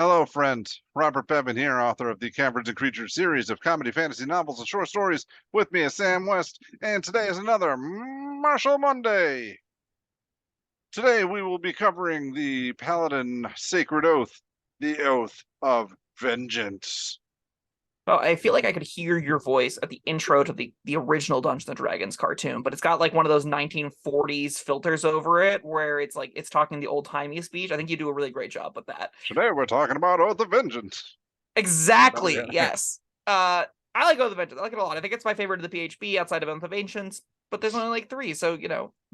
Hello, friends. Robert Bevan here, author of the Caverns Creatures series of comedy, fantasy novels, and short stories. With me is Sam West, and today is another Martial Monday. Today we will be covering the Paladin Sacred Oath, the Oath of Vengeance. Oh, I feel like I could hear your voice at the intro to the original Dungeons and Dragons cartoon, but it's got like one of those 1940s filters over it where it's like it's talking the old-timey speech. I think you do a really great job with that. Today we're talking about Oath of Vengeance. Exactly, Oh, yeah. yes. I like Oath of Vengeance. I like it a lot. I think it's my favorite of the PHB outside of Oath of Ancients, but there's only like 3, so,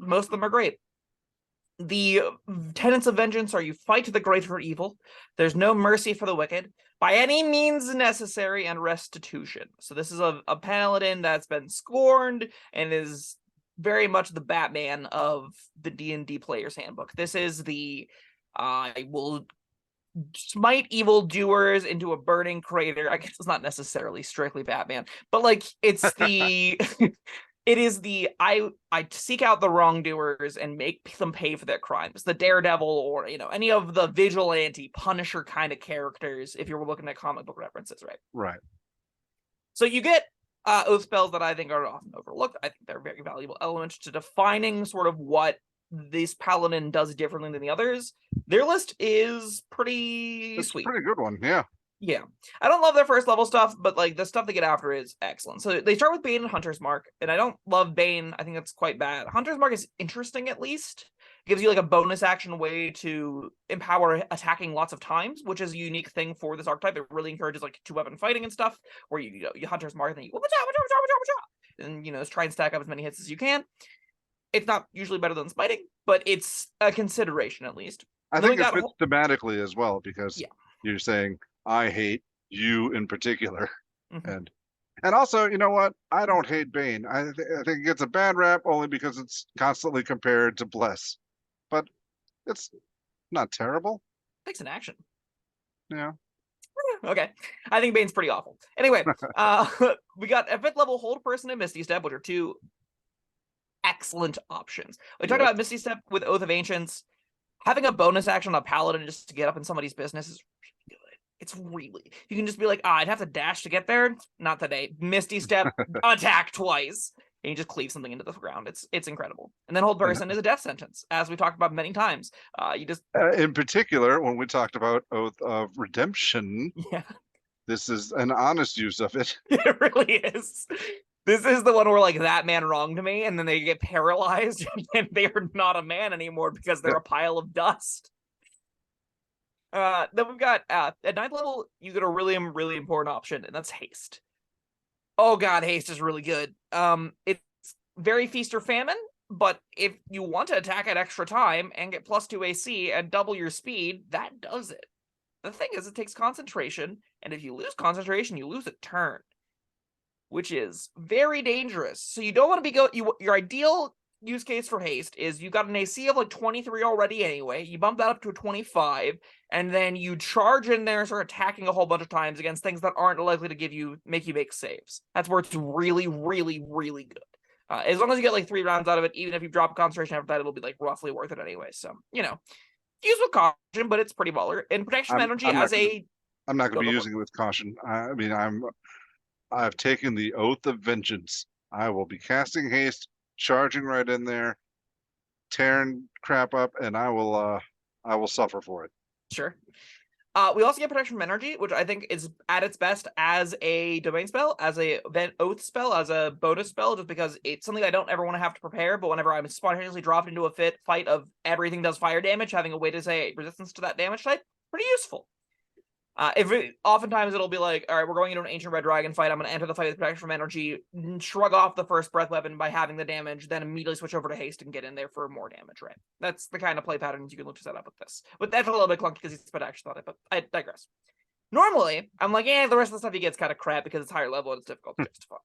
most of them are great. The tenets of vengeance are you fight the greater evil, there's no mercy for the wicked, by any means necessary, and restitution. So this is a paladin that's been scorned and is very much the Batman of the D&D player's handbook. This is the I will smite evildoers into a burning crater. I guess it's not necessarily strictly Batman, but like it's the it is the I seek out the wrongdoers and make them pay for their crimes. The Daredevil or any of the vigilante Punisher kind of characters, if you're looking at comic book references, right? Right. So you get oath spells that I think are often overlooked. I think they're a very valuable element to defining sort of what this paladin does differently than the others. Their list is pretty sweet. Pretty good one, yeah. Yeah. I don't love their first level stuff, but like the stuff they get after is excellent. So they start with Bane and Hunter's Mark, and I don't love Bane. I think that's quite bad. Hunter's Mark is interesting at least. It gives you like a bonus action way to empower attacking lots of times, which is a unique thing for this archetype. It really encourages like 2-weapon fighting and stuff, where you Hunter's Mark and then you and try and stack up as many hits as you can. It's not usually better than spiting, but it's a consideration at least. I think it fits thematically as well because you're saying I hate you in particular, and also, you know what? I don't hate Bane. I think it gets a bad rap only because it's constantly compared to Bless, but it's not terrible. Takes an action. Yeah. Okay. I think Bane's pretty awful. Anyway, we got a 5th level Hold Person and Misty Step, which are 2 excellent options. We talked about Misty Step with Oath of Ancients. Having a bonus action on a paladin just to get up in somebody's business is really good. It's really, you can just be like, I'd have to dash to get there. Not today. Misty Step, attack twice, and you just cleave something into the ground. It's incredible. And then Hold Person is a death sentence, as we talked about many times. You just in particular when we talked about Oath of Redemption. Yeah, this is an honest use of it. It really is. This is the one where like that man wronged me, and then they get paralyzed, and they are not a man anymore because they're a pile of dust. Then we've got at 9th level, you get a really important option, and that's Haste. Oh god, Haste is really good. It's very feast or famine, but if you want to attack at extra time and get +2 AC and double your speed, that does it. The thing is, it takes concentration, and if you lose concentration, you lose a turn, which is very dangerous. So you don't want to be your ideal use case for Haste is you got an AC of like 23 already anyway. You bump that up to a 25, and then you charge in there and start attacking a whole bunch of times against things that aren't likely to make you make saves. That's where it's really, really, really good. As long as you get like 3 rounds out of it, even if you drop a concentration after that, it'll be like roughly worth it anyway. So, use with caution, but it's pretty baller. And Protection Energy I'm not going to be using it with caution. I mean, I've taken the Oath of Vengeance. I will be casting Haste, charging right in there, tearing crap up, and I will suffer for it. Sure. We also get Protection from Energy, which I think is at its best as a domain spell, as a oath spell, as a bonus spell, just because it's something I don't ever want to have to prepare, but whenever I'm spontaneously dropped into a fight of everything does fire damage, having a way to say resistance to that damage type, pretty useful. Oftentimes it'll be like, all right, we're going into an Ancient Red Dragon fight. I'm going to enter the fight with Protection from Energy, shrug off the first breath weapon by having the damage, then immediately switch over to Haste and get in there for more damage, right? That's the kind of play patterns you can look to set up with this. But that's a little bit clunky because he's put action on it, but I digress. Normally, I'm like, the rest of the stuff he gets kind of crap because it's higher level and it's difficult to justify.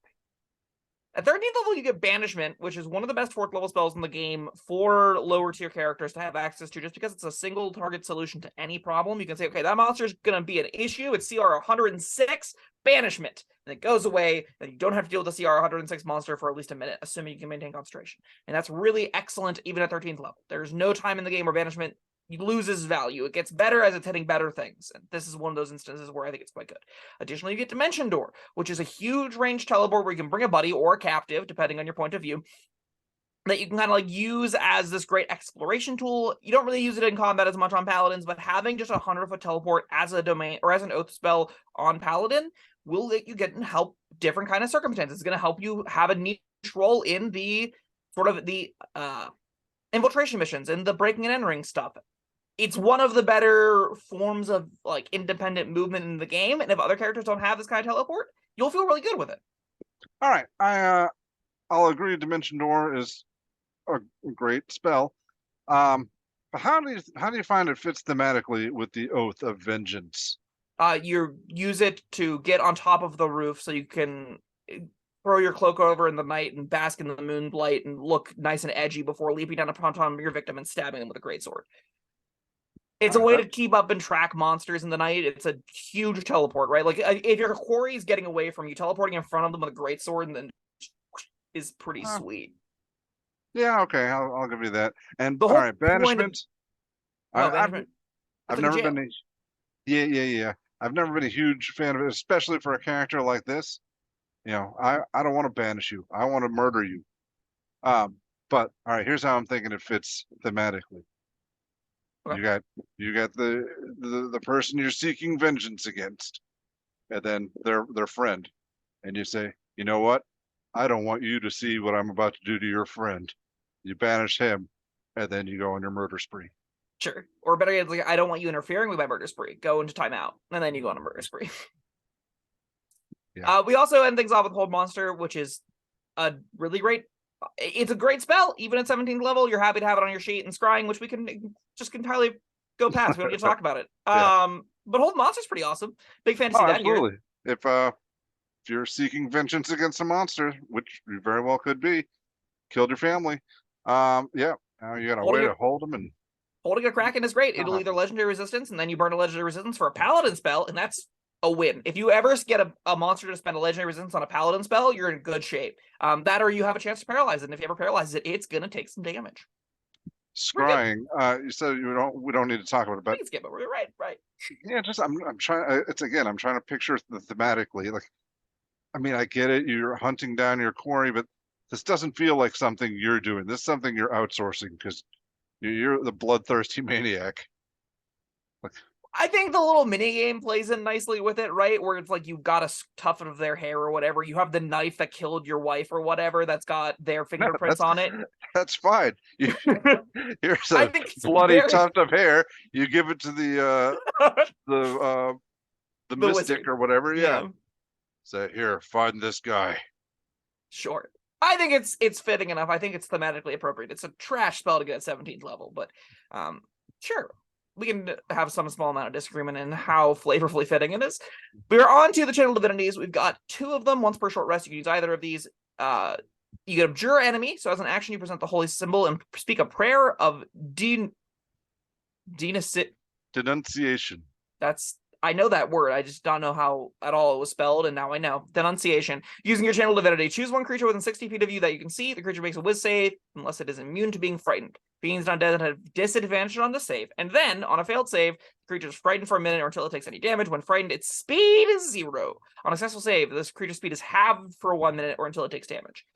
At 13th level, you get Banishment, which is one of the best 4th level spells in the game for lower tier characters to have access to, just because it's a single target solution to any problem. You can say, okay, that monster's going to be an issue. It's CR 106, Banishment. And it goes away, and you don't have to deal with the CR 106 monster for at least a minute, assuming you can maintain concentration. And that's really excellent even at 13th level. There's no time in the game where Banishment loses value. It gets better as it's hitting better things. And this is one of those instances where I think it's quite good. Additionally, you get Dimension Door, which is a huge range teleport where you can bring a buddy or a captive, depending on your point of view, that you can kind of like use as this great exploration tool. You don't really use it in combat as much on Paladins, but having just a 100-foot teleport as a domain or as an oath spell on Paladin will let you get and help different kind of circumstances. It's going to help you have a niche role in the sort of the infiltration missions and the breaking and entering stuff. It's one of the better forms of like independent movement in the game, and if other characters don't have this kind of teleport, you'll feel really good with it. All right, I'll agree. Dimension Door is a great spell. But how do you find it fits thematically with the Oath of Vengeance? You use it to get on top of the roof so you can throw your cloak over in the night and bask in the moonlight and look nice and edgy before leaping down upon your victim and stabbing them with a greatsword. It's a way to keep up and track monsters in the night. It's a huge teleport, right? Like if your quarry is getting away from you, teleporting in front of them with a greatsword and then is pretty sweet. Yeah, okay, I'll give you that. And The all whole right, Banishment. Banishment. I've never been yeah. I've never been a huge fan of it, especially for a character like this. You know, I don't want to banish you. I want to murder you. But all right, here's how I'm thinking it fits thematically. Okay. You got the person you're seeking vengeance against, and then their friend, and you say, you know what? I don't want you to see what I'm about to do to your friend. You banish him, and then you go on your murder spree. Sure. Or better yet, like, I don't want you interfering with my murder spree. Go into timeout, and then you go on a murder spree. Yeah. We also end things off with Hold Monster, which is a really great. It's a great spell, even at 17th level. You're happy to have it on your sheet and scrying, which we can just entirely go past. We don't need to talk about it. Yeah. But Hold Monster's pretty awesome. Big fantasy that absolutely. If you're seeking vengeance against a monster, which you very well could be, killed your family. Yeah. Now you got a way to hold them, and holding a Kraken is great. It'll either legendary resistance, and then you burn a legendary resistance for a Paladin spell, and that's a win. If you ever get a monster to spend a legendary resistance on a Paladin spell, you're in good shape. That or you have a chance to paralyze it, and if you ever paralyze it, it's gonna take some damage. Scrying. You said we don't need to talk about it, but skip it. Right. Yeah, just I'm trying. I'm trying to picture thematically. Like, I mean, I get it. You're hunting down your quarry, but this doesn't feel like something you're doing. This is something you're outsourcing because you're the bloodthirsty maniac. Like, I think the little mini game plays in nicely with it, right? Where it's like you've got a tuft of their hair or whatever. You have the knife that killed your wife or whatever that's got their fingerprints on it. That's fine. Here's a bloody tuft of hair. You give it to the mystic wizard or whatever. Yeah. Say, here, find this guy. Sure. I think it's fitting enough. I think it's thematically appropriate. It's a trash spell to get at 17th level, but sure. We can have some small amount of disagreement in how flavorfully fitting it is. We're on to the Channel Divinities. We've got 2 of them. Once per short rest, you can use either of these. You get Abjure Enemy. So as an action, you present the holy symbol and speak a prayer of denunciation. I know that word. I just don't know how at all it was spelled, and now I know. Denunciation. Using your Channel Divinity, choose one creature within 60 feet of you that you can see. The creature makes a Wiz save unless it is immune to being frightened. Beings not dead have disadvantage on the save. And then, on a failed save, the creature is frightened for a minute or until it takes any damage. When frightened, its speed is 0. On a successful save, this creature's speed is halved for 1 minute or until it takes damage.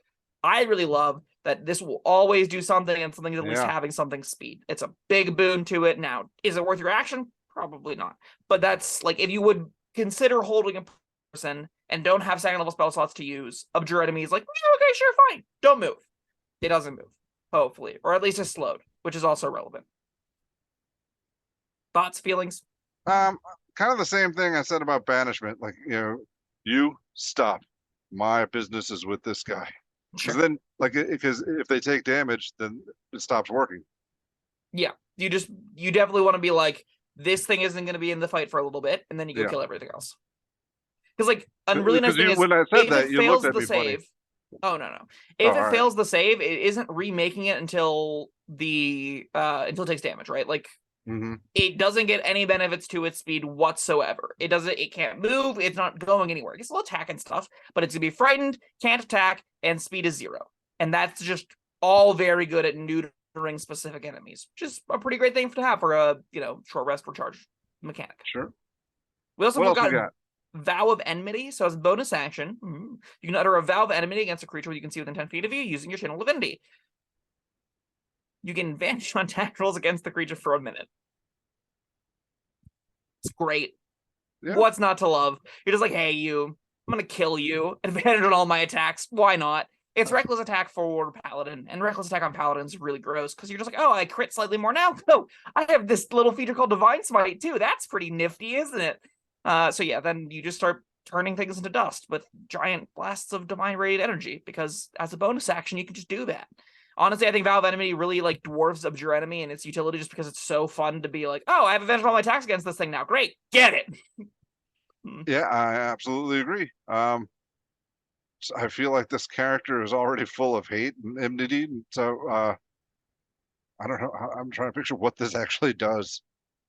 I really love that this will always do something, and something at least having something speed. It's a big boon to it. Now, is it worth your action? Probably not. But that's like, if you would consider holding a person and don't have second level spell slots to use, Abjure Enemy is like, okay, sure, fine. Don't move. It doesn't move. Hopefully. Or at least it's slowed, which is also relevant. Thoughts, feelings? Kind of the same thing I said about Banishment. Like, you stop. My business is with this guy. Sure. Then, because if they take damage, then it stops working. Yeah. You definitely want to be like, this thing isn't going to be in the fight for a little bit, and then you go kill everything else. Because, like, a really nice thing is, when I said that, you looked at me funny. Oh, no. If it fails the save, it isn't remaking it until it takes damage, right? Like, it doesn't get any benefits to its speed whatsoever. It can't move, it's not going anywhere. It gets a little attack and stuff, but it's going to be frightened, can't attack, and speed is 0. And that's just all very good at neutering encountering specific enemies, which is a pretty great thing to have for a short rest recharge mechanic. Sure. We also What else we got got? Vow of Enmity. So as a bonus action, you can utter a Vow of Enmity against a creature you can see within 10 feet of you using your Channel Divinity. You can vanish on attack rolls against the creature for a minute. It's great. Yeah. What's not to love? You're just like, hey, I'm gonna kill you. Advantage on all my attacks. Why not? It's reckless attack for Paladin, and reckless attack on Paladin is really gross because you're just like, oh, I crit slightly more now. Oh, I have this little feature called Divine Smite too. That's pretty nifty, isn't it? So yeah, then you just start turning things into dust with giant blasts of divine radiant energy because as a bonus action, you can just do that. Honestly, I think Vow of Enmity really like dwarfs Abjure Enemy and its utility just because it's so fun to be like, oh, I have advantage on all my attacks against this thing now. Great, get it. Yeah, I absolutely agree. I feel like this character is already full of hate and enmity, so I don't know. I'm trying to picture what this actually does.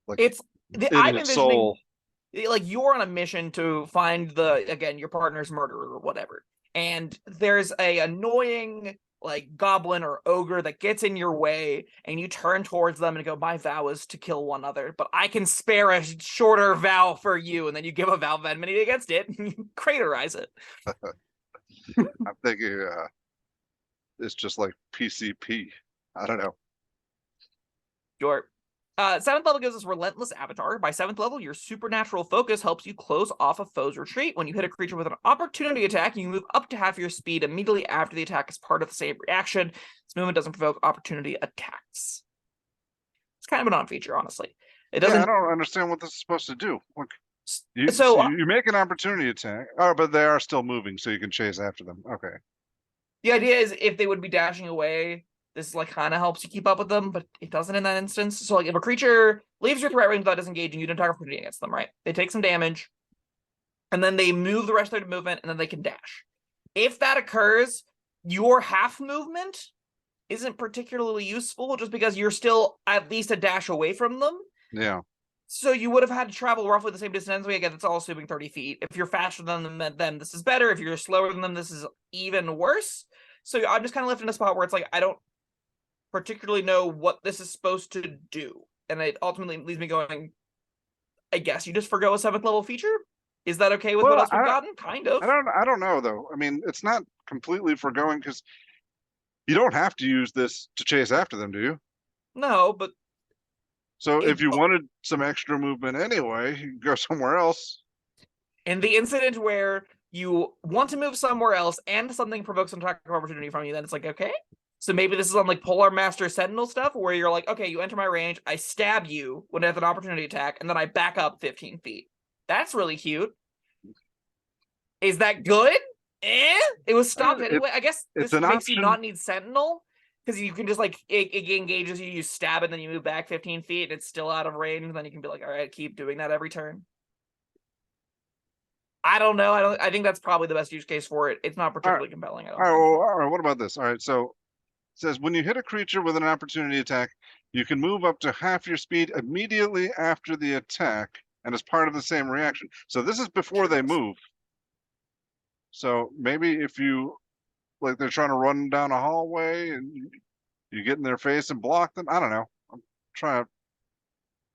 Like I'm its envisioning soul. like you're on a mission to find your partner's murderer or whatever, and there's a annoying like goblin or ogre that gets in your way, and you turn towards them and go, my vow is to kill one other, but I can spare a shorter vow for you, and then you give a vow of enmity against it and you craterize it. I'm thinking it's just like PCP. I don't know. Sure. 7th level gives us Relentless Avatar. By 7th level, your supernatural focus helps you close off a foe's retreat. When you hit a creature with an opportunity attack, you move up to half your speed immediately after the attack is part of the same reaction. This movement doesn't provoke opportunity attacks. It's kind of a non-feature, honestly. It doesn't. Yeah, I don't understand what this is supposed to do. Look, so you make an opportunity attack. Oh, but they are still moving, so you can chase after them. Okay. The idea is if they would be dashing away, this like kind of helps you keep up with them, but it doesn't in that instance. So like if a creature leaves your threat range without disengaging, you don't attack opportunity against them, right? They take some damage, and then they move the rest of their movement, and then they can dash. If that occurs, your half movement isn't particularly useful just because you're still at least a dash away from them. Yeah. So you would have had to travel roughly the same distance. Again, it's all assuming 30 feet. If you're faster than them, this is better. If you're slower than them, this is even worse. So I'm just kind of left in a spot where it's like, I don't particularly know what this is supposed to do. And it ultimately leaves me going, I guess you just forgo a 7th level feature? Is that okay with what else we've gotten? Kind of. I don't know though. I mean, it's not completely forgoing because you don't have to use this to chase after them, do you? No, but so if you wanted some extra movement anyway, you can go somewhere else. In the incident where you want to move somewhere else and something provokes an attack of opportunity from you, then it's like, okay. So maybe this is on like Polar Master Sentinel stuff where you're like, okay, you enter my range, I stab you when I have an opportunity attack, and then I back up 15 feet. That's really cute. Is that good? It was stopped anyway. I guess this makes you not need Sentinel because you can just like it engages you, you stab it, then you move back 15 feet, and it's still out of range, and then you can be like, all right, keep doing that every turn. I don't know. I think that's probably the best use case for it. It's not particularly compelling. All right. What about this? All right. So it says when you hit a creature with an opportunity attack, you can move up to half your speed immediately after the attack, and as part of the same reaction. So this is before they move. So maybe if you like, they're trying to run down a hallway and you get in their face and block them. I don't know. I'm trying to.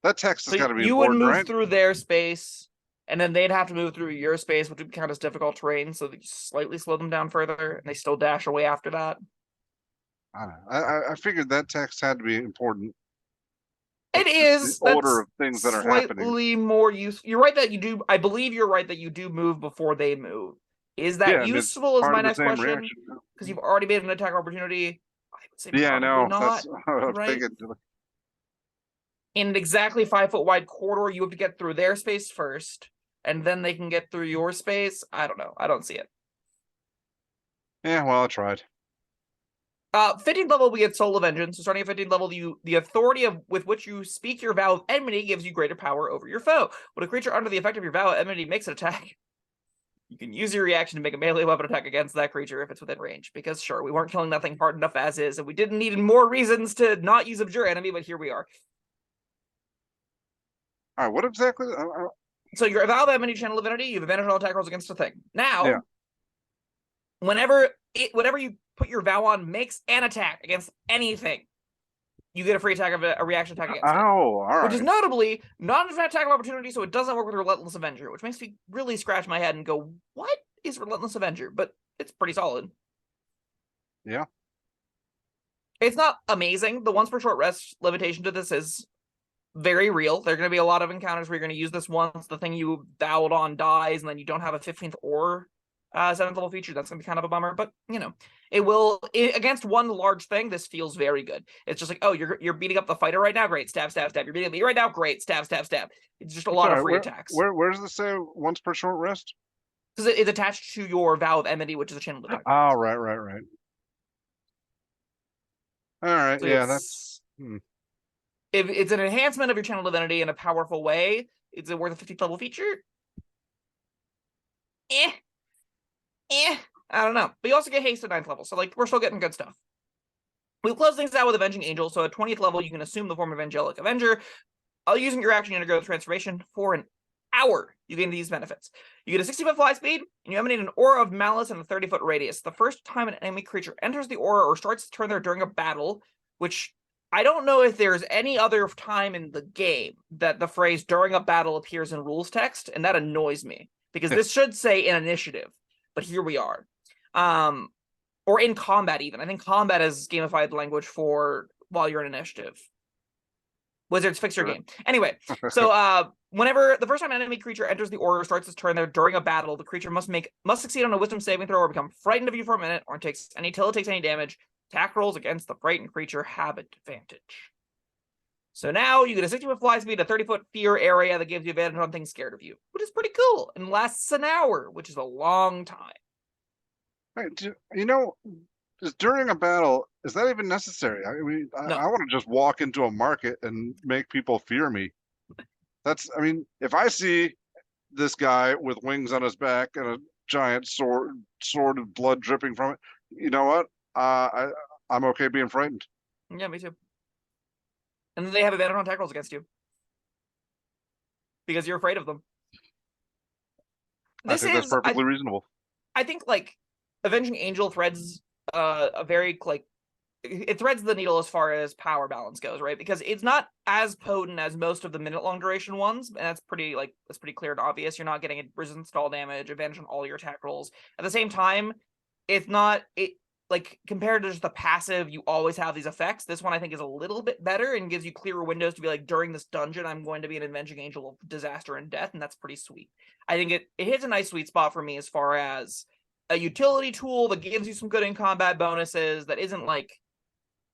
That text has got to be important, right? You would move through their space, and then they'd have to move through your space, which would count as difficult terrain, so that you slightly slow them down further, and they still dash away after that. I don't know. I figured that text had to be important. It is. The order of things that are happening. Slightly more useful. You're right that you do. I believe you're right that you do move before they move. Is that useful? Is my next question? Because you've already made an attack opportunity. I would say yeah, no, not. That's right? In an exactly 5-foot wide corridor, you have to get through their space first, and then they can get through your space. I don't know. I don't see it. Yeah, well, I tried. 15th level, we get Soul of Vengeance. So starting at 15th level, the authority with which you speak your vow of enmity gives you greater power over your foe. When a creature under the effect of your vow of enmity makes an attack, you can use your reaction to make a melee weapon attack against that creature if it's within range. Because sure, we weren't killing nothing hard enough as is, and we didn't need more reasons to not use Abjure Enemy, but here we are. All right, what exactly? So your vow of enmity, Channel Divinity, you have advantage on all attack rolls against a thing. Now, whenever you put your vow on makes an attack against anything, you get a free attack of a reaction attack against it. Oh, all right. Which is notably not an attack of opportunity, so it doesn't work with Relentless Avenger, which makes me really scratch my head and go, what is Relentless Avenger? But it's pretty solid. Yeah. It's not amazing. The once per short rest limitation to this is very real. There are going to be a lot of encounters where you're going to use this once the thing you vowed on dies, and then you don't have a 15th or 7th level feature. That's going to be kind of a bummer, but you know, against one large thing, this feels very good. It's just like, oh, you're beating up the fighter right now, great, stab, stab, stab. You're beating up me right now, great, stab, stab, stab. It's just a lot of free attacks. Where does this say once per short rest? Because it's attached to your vow of enmity, which is a channel attack. Oh, right. All right, So yeah, that's. If it's an enhancement of your channel divinity in a powerful way, is it worth a 50th level feature? I don't know. But you also get haste at 9th level, so like we're still getting good stuff. We'll close things out with Avenging Angel. So at 20th level, you can assume the form of Angelic Avenger. Using your action to undergo the transformation for an hour, you gain these benefits. You get a 60-foot fly speed, and you emanate an aura of malice in a 30-foot radius. The first time an enemy creature enters the aura or starts to turn there during a battle, which I don't know if there's any other time in the game that the phrase during a battle appears in rules text, and that annoys me because this should say in initiative, but here we are. Or in combat even. I think combat is gamified language for while you're in initiative. Wizards, fix your game. Anyway, so whenever the first time an enemy creature enters the aura or starts its turn there during a battle, the creature must succeed on a wisdom saving throw or become frightened of you for a minute, or until it takes any damage. Attack rolls against the frightened creature have advantage. So now you get a 60-foot fly speed, a 30-foot fear area that gives you advantage on things scared of you, which is pretty cool and lasts an hour, which is a long time. Right, you know, just during a battle, is that even necessary? I mean, No. I want to just walk into a market and make people fear me. I mean, if I see this guy with wings on his back and a giant sword of blood dripping from it, you know what? I'm okay being frightened. Yeah, me too. And then they have advantage on attack rolls against you because you're afraid of them. I think that's perfectly reasonable. I think like Avenging Angel threads a very like it threads the needle as far as power balance goes, right? Because it's not as potent as most of the minute-long duration ones, and that's pretty clear and obvious. You're not getting a resistance to all damage, advantage on all your attack rolls. At the same time, it's not like compared to just the passive, you always have these effects. This one I think is a little bit better and gives you clearer windows to be like, during this dungeon, I'm going to be an Avenging Angel of disaster and death, and that's pretty sweet. I think it hits a nice sweet spot for me as far as a utility tool that gives you some good in combat bonuses that isn't like,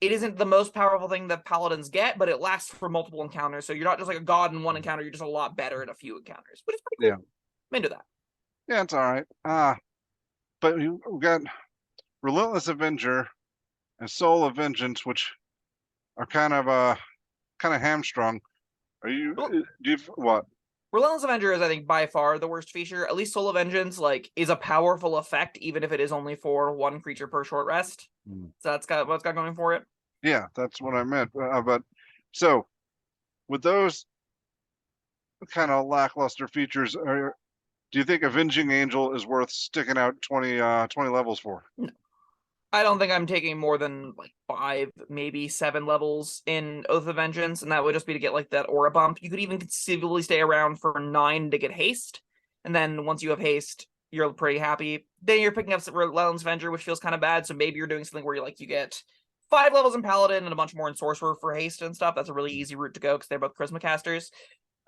it isn't the most powerful thing that paladins get, but it lasts for multiple encounters. So you're not just like a god in one encounter, you're just a lot better in a few encounters. But it's pretty cool. Yeah. I'm into that. Yeah, it's all right. But we've got Relentless Avenger and Soul of Vengeance, which are kind of hamstrung. What? Relentless Avenger is, I think, by far the worst feature. At least Soul of Vengeance, like, is a powerful effect, even if it is only for one creature per short rest. So that's got what's got going for it. Yeah, that's what I meant. But so with those kind of lackluster features, do you think Avenging Angel is worth sticking out 20 levels for? No. I don't think I'm taking more than like 5, maybe 7 levels in Oath of Vengeance, and that would just be to get like that aura bump. You could even conceivably stay around for 9 to get haste, and then once you have haste, you're pretty happy. Then you're picking up Relentless Avenger, which feels kind of bad, so maybe you're doing something where you get 5 levels in Paladin and a bunch more in Sorcerer for haste and stuff. That's a really easy route to go because they're both Charisma casters.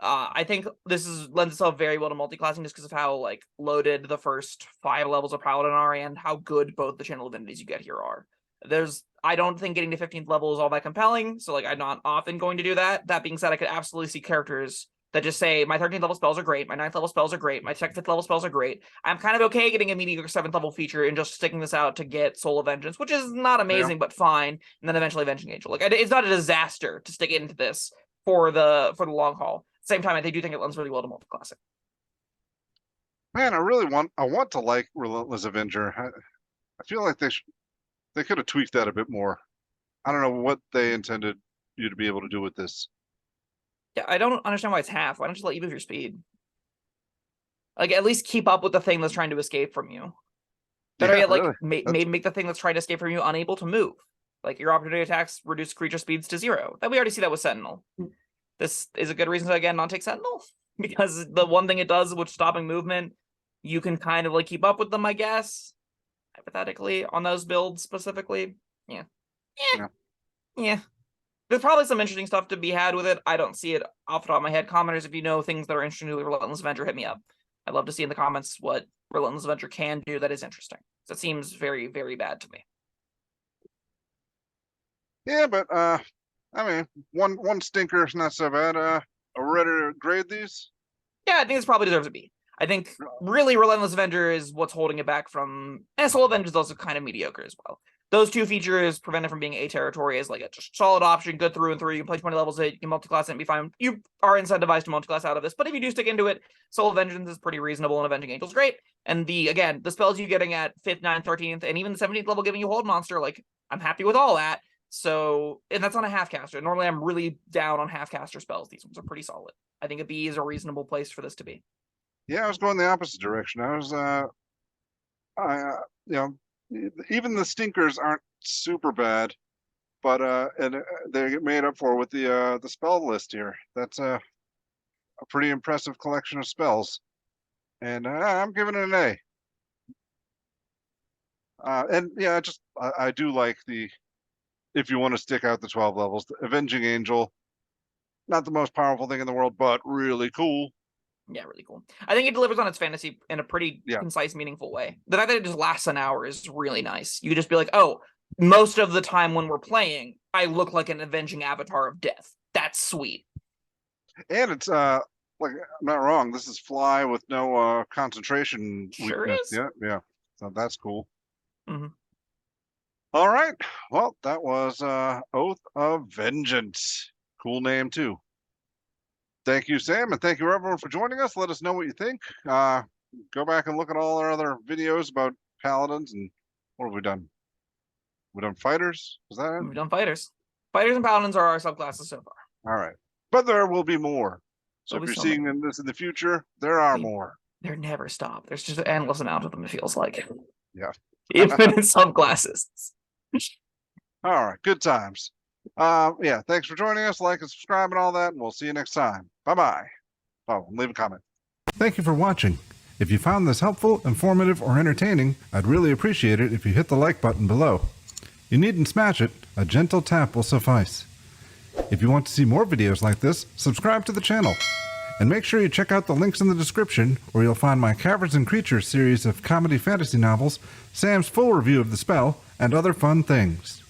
I think this lends itself very well to multi-classing just because of how like loaded the first 5 levels of Paladin are and how good both the channel divinities you get here are. I don't think getting to 15th level is all that compelling, so like I'm not often going to do that. That being said, I could absolutely see characters that just say my 13th level spells are great, my 9th level spells are great, my 5th level spells are great. I'm kind of okay getting a mediocre 7th level feature and just sticking this out to get Soul of Vengeance, which is not amazing, but fine, and then eventually Avenging Angel. Like it's not a disaster to stick into this for the long haul. Same time, I do think it lends really well to multi-classing. Man, I want to like Relentless Avenger. I feel like they could have tweaked that a bit more. I don't know what they intended you to be able to do with this. Yeah, I don't understand why it's half. Why don't you let you move your speed? Like, at least keep up with the thing that's trying to escape from you. Better yet, like, really. make the thing that's trying to escape from you unable to move. Like, your opportunity attacks reduce creature speeds to 0. That we already see that with Sentinel. This is a good reason to, again, not take Sentinel. Because the one thing it does with stopping movement, you can kind of, like, keep up with them, I guess. Hypothetically, on those builds specifically. Yeah. There's probably some interesting stuff to be had with it. I don't see it off the top of my head. Commenters, if you know things that are interesting to Relentless Avenger, hit me up. I'd love to see in the comments what Relentless Avenger can do that is interesting. That seems very, very bad to me. Yeah, but I mean, one stinker is not so bad. Are we ready to grade these? Yeah, I think this probably deserves a B. I think really Relentless Avenger is what's holding it back from. And Soul Avenger is also kind of mediocre as well. Those two features prevent it from being a territory as like a just solid option, good through and through. You can play 20 levels, you can multiclass it and be fine. You are incentivized to multiclass out of this, but if you do stick into it, Soul of Vengeance is pretty reasonable and Avenging Angel is great. And the spells you're getting at 5th, 9th, 13th, and even the 17th level giving you Hold Monster, like, I'm happy with all that. So, and that's on a half caster. Normally I'm really down on half caster spells. These ones are pretty solid. I think a B is a reasonable place for this to be. Yeah, I was going the opposite direction. I was, you know, even the stinkers aren't super bad, but and they get made up for with the spell list here. That's a pretty impressive collection of spells, and I'm giving it an A. And yeah, I do like the, if you want to stick out the 12 levels, the Avenging Angel, not the most powerful thing in the world, but really cool. Yeah, really cool. I think it delivers on its fantasy in a pretty concise, meaningful way. The fact that it just lasts an hour is really nice. You could just be like, oh, most of the time when we're playing, I look like an avenging avatar of death. That's sweet. And it's like, I'm not wrong, this is fly with no concentration Sure weakness. is. Yeah. So that's cool. Mm-hmm. All right. Well, that was Oath of Vengeance. Cool name too. Thank you, Sam, and thank you everyone for joining us. Let us know what you think. Go back and look at all our other videos about paladins and what have we done? We've done fighters. Is that it? We've done fighters. Fighters and paladins are our subclasses so far. All right, but there will be more. So There'll if be you're so seeing this in the future, there are more. There never stop. There's just an endless amount of them. It feels like. Yeah. Infinite subclasses. All right. Good times. Yeah. Thanks for joining us. Like and subscribe and all that, and we'll see you next time. Bye-bye. Oh, and leave a comment. Thank you for watching. If you found this helpful, informative, or entertaining, I'd really appreciate it if you hit the like button below. You needn't smash it. A gentle tap will suffice. If you want to see more videos like this, subscribe to the channel. And make sure you check out the links in the description, where you'll find my Caverns Creatures series of comedy fantasy novels, Sam's full review of the spell, and other fun things.